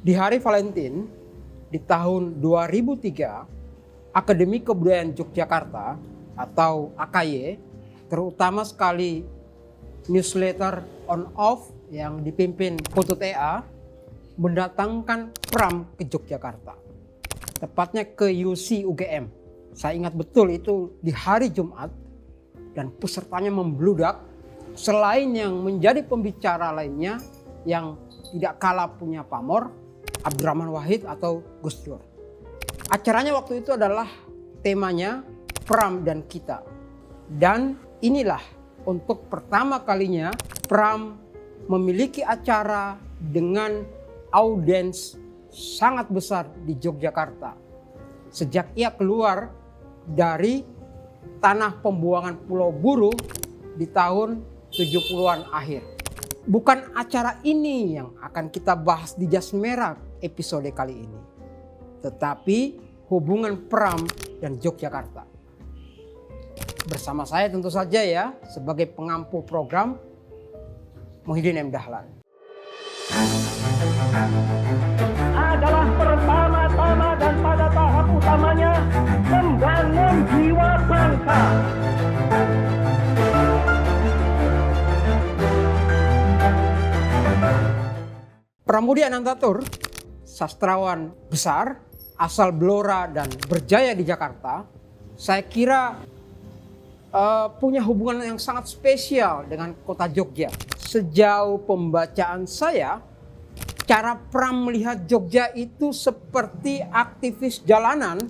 Di hari Valentine di tahun 2003, Akademi Kebudayaan Yogyakarta atau AKY, terutama sekali newsletter on off yang dipimpin Putut EA, mendatangkan Pram ke Yogyakarta. Tepatnya ke UC UGM. Saya ingat betul itu di hari Jumat dan pesertanya membludak. Selain yang menjadi pembicara lainnya yang tidak kalah punya pamor, Abdurrahman Wahid atau Gus Dur. Acaranya waktu itu adalah temanya Pram dan Kita. Dan inilah untuk pertama kalinya Pram memiliki acara dengan audiens sangat besar di Yogyakarta. Sejak ia keluar dari tanah pembuangan Pulau Buru di tahun 70-an akhir. Bukan acara ini yang akan kita bahas di Jas Merah episode kali ini, tetapi hubungan Pram dan Yogyakarta. Bersama saya tentu saja ya, sebagai pengampu program, Muhyiddin M. Dahlan. Adalah pertama-tama dan pada tahap utamanya membangun jiwa bangsa. Pramudi Anantatur, sastrawan besar, asal Blora dan berjaya di Jakarta, saya kira punya hubungan yang sangat spesial dengan kota Jogja. Sejauh pembacaan saya, cara Pram melihat Jogja itu seperti aktivis jalanan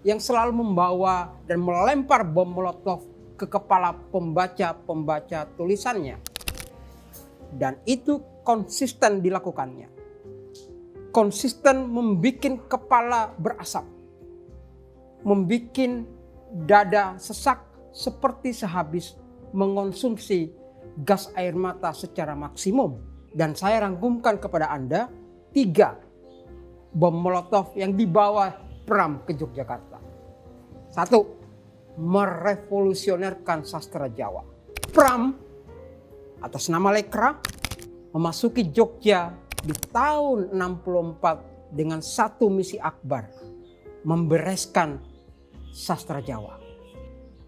yang selalu membawa dan melempar bom molotov ke kepala pembaca tulisannya. Dan itu konsisten dilakukannya. Konsisten membuat kepala berasap. Membuat dada sesak seperti sehabis mengonsumsi gas air mata secara maksimum. Dan saya rangkumkan kepada Anda 3 bom molotov yang dibawa Pram ke Yogyakarta. 1. Merevolusionerkan sastra Jawa. Pram atas nama Lekra memasuki Jogja di tahun 64 dengan satu misi akbar, membereskan sastra Jawa.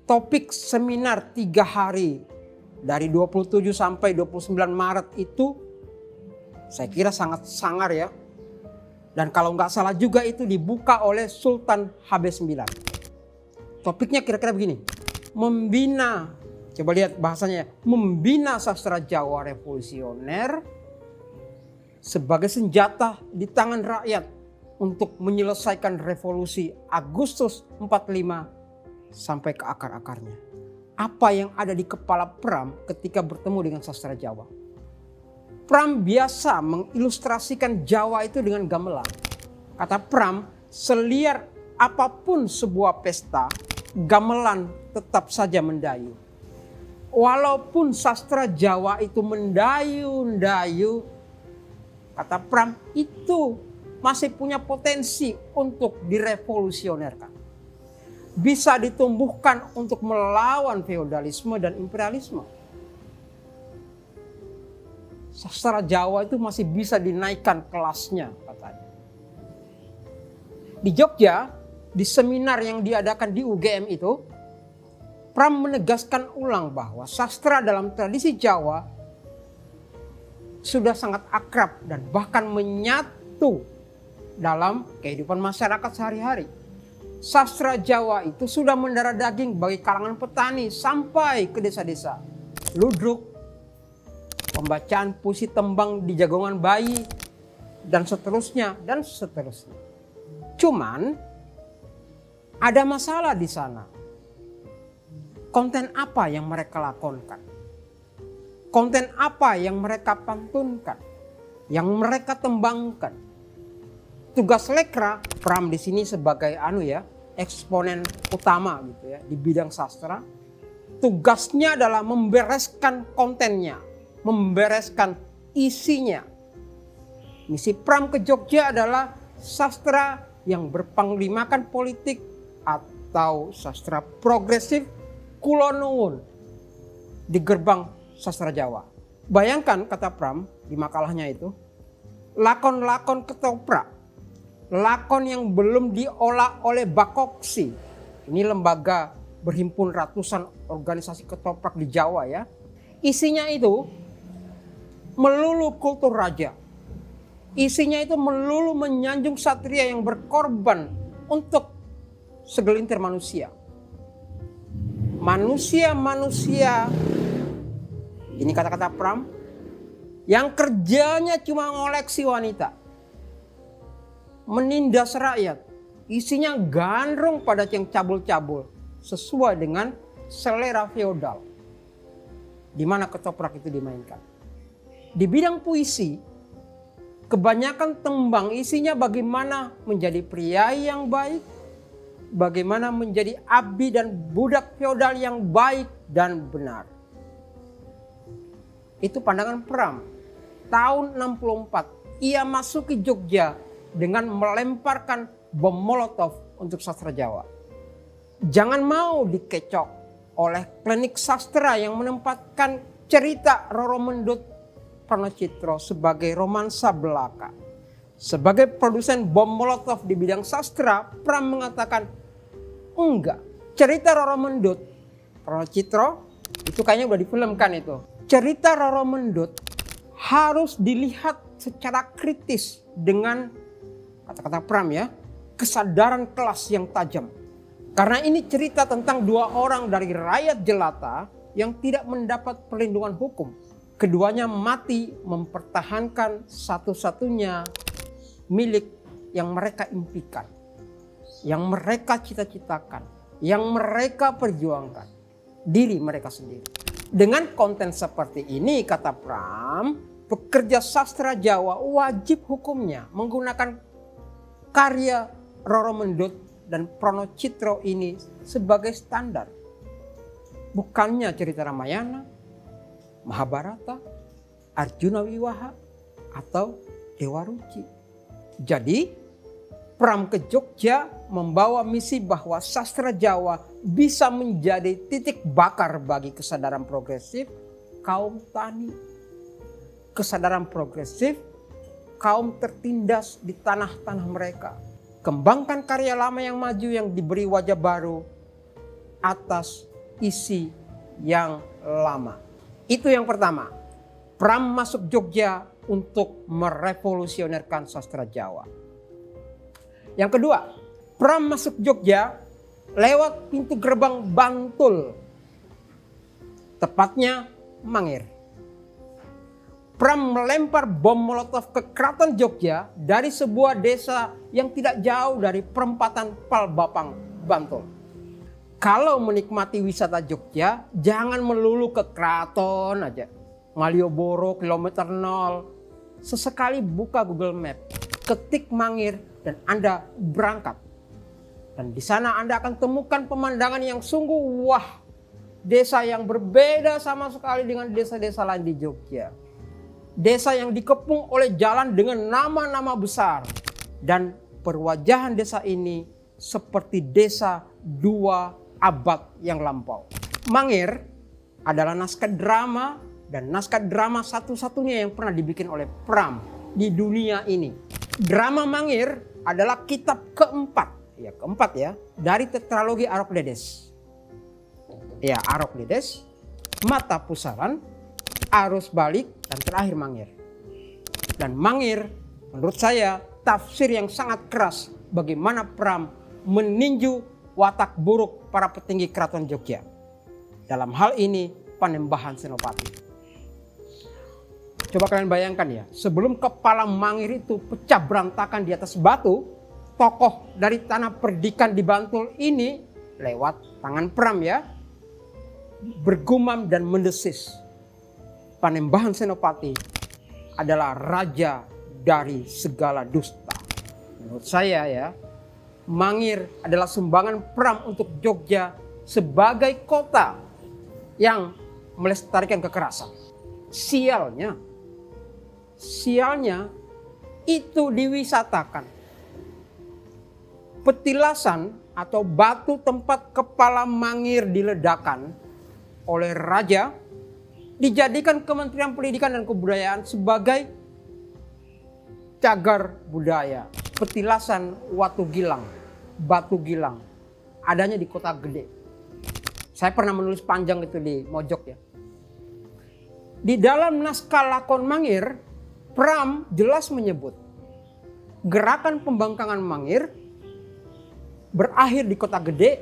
Topik seminar 3 hari dari 27 sampai 29 Maret itu saya kira sangat sangar ya. Dan kalau nggak salah juga itu dibuka oleh Sultan HB9. Topiknya kira-kira begini, membina, coba lihat bahasanya, membina sastra Jawa revolusioner sebagai senjata di tangan rakyat untuk menyelesaikan revolusi Agustus 45 sampai ke akar-akarnya. Apa yang ada di kepala Pram ketika bertemu dengan sastra Jawa? Pram biasa mengilustrasikan Jawa itu dengan gamelan. Kata Pram, seliar apapun sebuah pesta, gamelan tetap saja mendayu. Walaupun sastra Jawa itu mendayu-dayu, kata Pram, itu masih punya potensi untuk direvolusionerkan. Bisa ditumbuhkan untuk melawan feodalisme dan imperialisme. Sastra Jawa itu masih bisa dinaikkan kelasnya, katanya. Di Jogja, di seminar yang diadakan di UGM itu, Pram menegaskan ulang bahwa sastra dalam tradisi Jawa sudah sangat akrab dan bahkan menyatu dalam kehidupan masyarakat sehari-hari. Sastra Jawa itu sudah mendarah daging bagi kalangan petani sampai ke desa-desa. Ludruk, pembacaan puisi tembang di jagongan bayi, dan seterusnya, dan seterusnya. Cuman ada masalah di sana. Konten apa yang mereka lakonkan? Konten apa yang mereka pantunkan? Yang mereka tembangkan? Tugas Lekra, Pram di sini sebagai eksponen utama gitu ya di bidang sastra. Tugasnya adalah membereskan kontennya, membereskan isinya. Misi Pram ke Jogja adalah sastra yang berpanglimakan politik atau sastra progresif kulonungun di gerbang sastra Jawa. Bayangkan, kata Pram di makalahnya itu, lakon-lakon ketoprak, lakon yang belum diolah oleh Bakoksi. Ini lembaga berhimpun ratusan organisasi ketoprak di Jawa ya. Isinya itu melulu kultur raja. Isinya itu melulu menyanjung satria yang berkorban untuk segelintir manusia. Manusia-manusia, ini kata-kata Pram, yang kerjanya cuma ngoleksi wanita, menindas rakyat, isinya gandrung pada yang cabul-cabul sesuai dengan selera feodal. Di mana ketoprak itu dimainkan. Di bidang puisi, kebanyakan tembang isinya bagaimana menjadi pria yang baik, bagaimana menjadi abdi dan budak feodal yang baik dan benar. Itu pandangan Pram. Tahun 64 ia masuki Jogja dengan melemparkan bom Molotov untuk sastra Jawa. Jangan mau dikecok oleh klinik sastra yang menempatkan cerita Roro Mendut Pronocitro sebagai romansa belaka. Sebagai produsen bom Molotov di bidang sastra, Pram mengatakan, enggak, cerita Roro Mendut Pronocitro itu kayaknya udah difilmkan itu. Cerita Roro Mendut harus dilihat secara kritis dengan kata-kata Pram ya, kesadaran kelas yang tajam. Karena ini cerita tentang dua orang dari rakyat jelata yang tidak mendapat perlindungan hukum. Keduanya mati mempertahankan satu-satunya milik yang mereka impikan, yang mereka cita-citakan, yang mereka perjuangkan, diri mereka sendiri. Dengan konten seperti ini, kata Pram, pekerja sastra Jawa wajib hukumnya menggunakan karya Roro Mendut dan Pronocitro ini sebagai standar. Bukannya cerita Ramayana, Mahabharata, Arjuna Wiwaha, atau Dewa Ruci. Jadi Pram ke Jogja membawa misi bahwa sastra Jawa bisa menjadi titik bakar bagi kesadaran progresif kaum tani. Kesadaran progresif kaum tertindas di tanah-tanah mereka. Kembangkan karya lama yang maju yang diberi wajah baru atas isi yang lama. Itu yang pertama. Pram masuk Jogja untuk merevolusionerkan sastra Jawa. Yang kedua, Pram masuk Jogja lewat pintu gerbang Bantul. Tepatnya Mangir. Pram melempar bom Molotov ke Keraton Jogja dari sebuah desa yang tidak jauh dari perempatan Palbapang, Bantul. Kalau menikmati wisata Jogja, jangan melulu ke keraton aja. Malioboro kilometer 0. Sesekali buka Google Map, ketik Mangir dan Anda berangkat. Dan di sana Anda akan temukan pemandangan yang sungguh wah. Desa yang berbeda sama sekali dengan desa-desa lain di Jogja. Desa yang dikepung oleh jalan dengan nama-nama besar. Dan perwajahan desa ini seperti desa 2 abad yang lampau. Mangir adalah naskah drama dan naskah drama satu-satunya yang pernah dibikin oleh Pram di dunia ini. Drama Mangir adalah kitab keempat ya dari tetralogi Arokledes. Ya, Arokledes, Mata Pusaran, Arus Balik, dan terakhir Mangir. Dan Mangir menurut saya tafsir yang sangat keras bagaimana Pram meninju watak buruk para petinggi Keraton Jogja. Dalam hal ini Panembahan Senopati. Coba kalian bayangkan ya, sebelum kepala Mangir itu pecah berantakan di atas batu, tokoh dari tanah perdikan di Bantul ini lewat tangan Pram ya, bergumam dan mendesis. Panembahan Senopati adalah raja dari segala dusta. Menurut saya ya, Mangir adalah sumbangan Pram untuk Jogja sebagai kota yang melestarikan kekerasan. Sialnya itu diwisatakan. Petilasan atau batu tempat kepala Mangir diledakkan oleh raja dijadikan Kementerian Pendidikan dan Kebudayaan sebagai cagar budaya, petilasan Watu Gilang, Batu Gilang, adanya di Kota Gede. Saya pernah menulis panjang itu di Mojok ya. Di dalam naskah lakon Mangir, Pram jelas menyebut gerakan pembangkangan Mangir berakhir di Kota Gede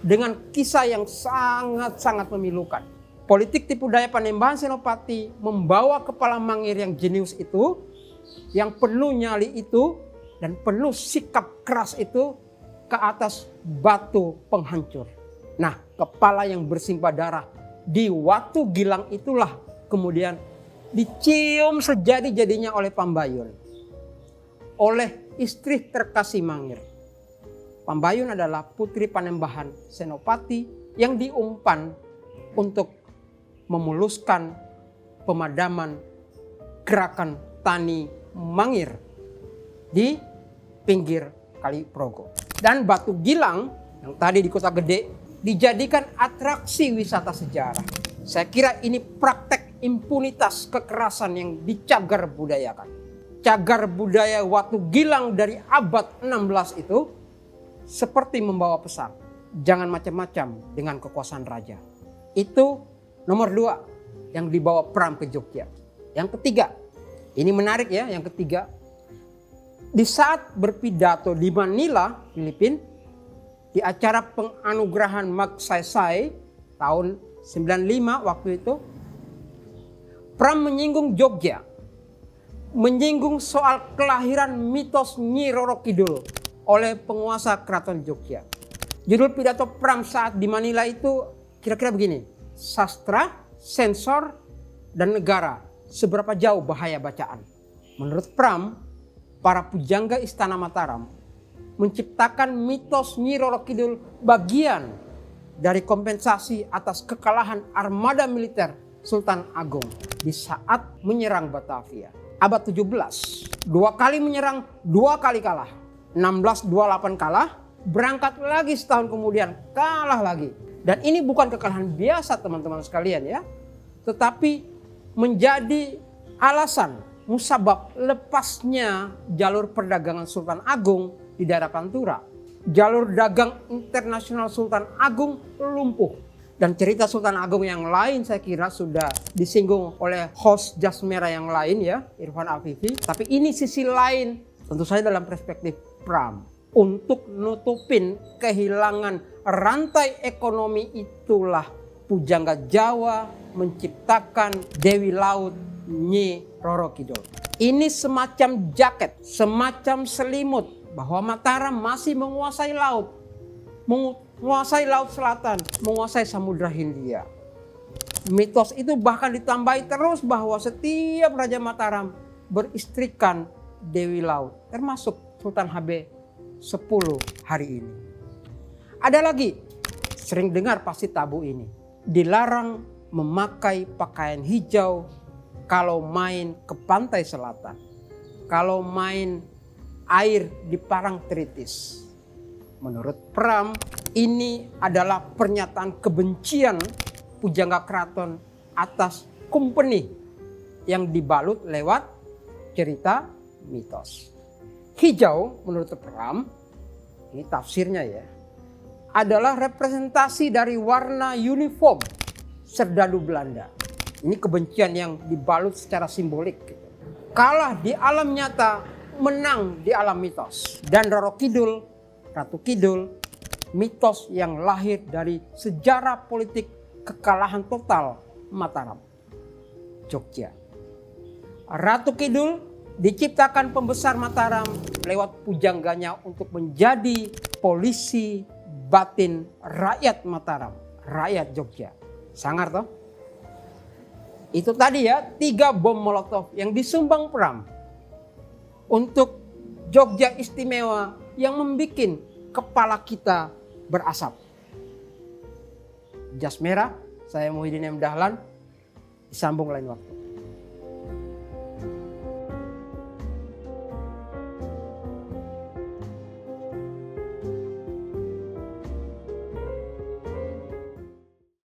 dengan kisah yang sangat-sangat memilukan. Politik tipu daya Panembahan Senopati membawa kepala Mangir yang jenius itu, yang penuh nyali itu, dan penuh sikap keras itu ke atas batu penghancur. Nah, kepala yang bersimpah darah di Watu Gilang itulah kemudian dicium sejadi-jadinya oleh Pambayun, oleh istri terkasih Mangir. Pambayun adalah putri Panembahan Senopati yang diumpan untuk memuluskan pemadaman gerakan tani Mangir di pinggir Kali Progo. Dan Batu Gilang yang tadi di Kota Gede dijadikan atraksi wisata sejarah. Saya kira ini praktek impunitas kekerasan yang dicagar budayakan. Cagar budaya Watu Gilang dari abad 16 itu seperti membawa pesan, jangan macam-macam dengan kekuasaan raja. Itu nomor 2 yang dibawa Pram ke Jogja. Yang ketiga, ini menarik ya, yang ketiga. Di saat berpidato di Manila, Filipina, di acara penganugerahan Magsaysay tahun 95 waktu itu, Pram menyinggung Jogja, menyinggung soal kelahiran mitos Nyi Roro Kidul oleh penguasa Keraton Jogja. Judul pidato Pram saat di Manila itu kira-kira begini, sastra, sensor, dan negara, seberapa jauh bahaya bacaan. Menurut Pram, para pujangga Istana Mataram menciptakan mitos Nyi Roro Kidul bagian dari kompensasi atas kekalahan armada militer Sultan Agung di saat menyerang Batavia. Abad 17, 2 kali menyerang, 2 kali kalah. 1628 kalah, berangkat lagi setahun kemudian kalah lagi. Dan ini bukan kekalahan biasa teman-teman sekalian ya. Tetapi menjadi alasan musabab lepasnya jalur perdagangan Sultan Agung di daerah Pantura. Jalur dagang internasional Sultan Agung lumpuh. Dan cerita Sultan Agung yang lain saya kira sudah disinggung oleh host Jas Merah yang lain ya, Irfan Afifi. Tapi ini sisi lain tentu saja dalam perspektif Pram. Untuk nutupin kehilangan rantai ekonomi itulah pujangga Jawa menciptakan Dewi Laut Nyi Roro Kidul. Ini semacam jaket, semacam selimut bahwa Mataram masih menguasai laut. Menguasai Laut Selatan, menguasai Samudra Hindia. Mitos itu bahkan ditambahi terus bahwa setiap Raja Mataram beristrikan Dewi Laut, termasuk Sultan HB 10 hari ini. Ada lagi, sering dengar pasti tabu ini. Dilarang memakai pakaian hijau kalau main ke pantai selatan. Kalau main air di Parangtritis. Menurut Pram, ini adalah pernyataan kebencian pujangga keraton atas company yang dibalut lewat cerita mitos. Hijau menurut Pram, ini tafsirnya ya, adalah representasi dari warna uniform serdadu Belanda. Ini kebencian yang dibalut secara simbolik. Kalah di alam nyata, menang di alam mitos. Dan Roro Kidul, Ratu Kidul, mitos yang lahir dari sejarah politik kekalahan total Mataram, Jogja. Ratu Kidul diciptakan pembesar Mataram lewat pujangganya untuk menjadi polisi batin rakyat Mataram, rakyat Jogja. Sangar toh? Itu tadi ya 3 bom Molotov yang disumbang Pram untuk Jogja istimewa yang membuat kepala kita berasap. Jas Merah, saya Muhyiddin M. Dahlan, disambung lain waktu.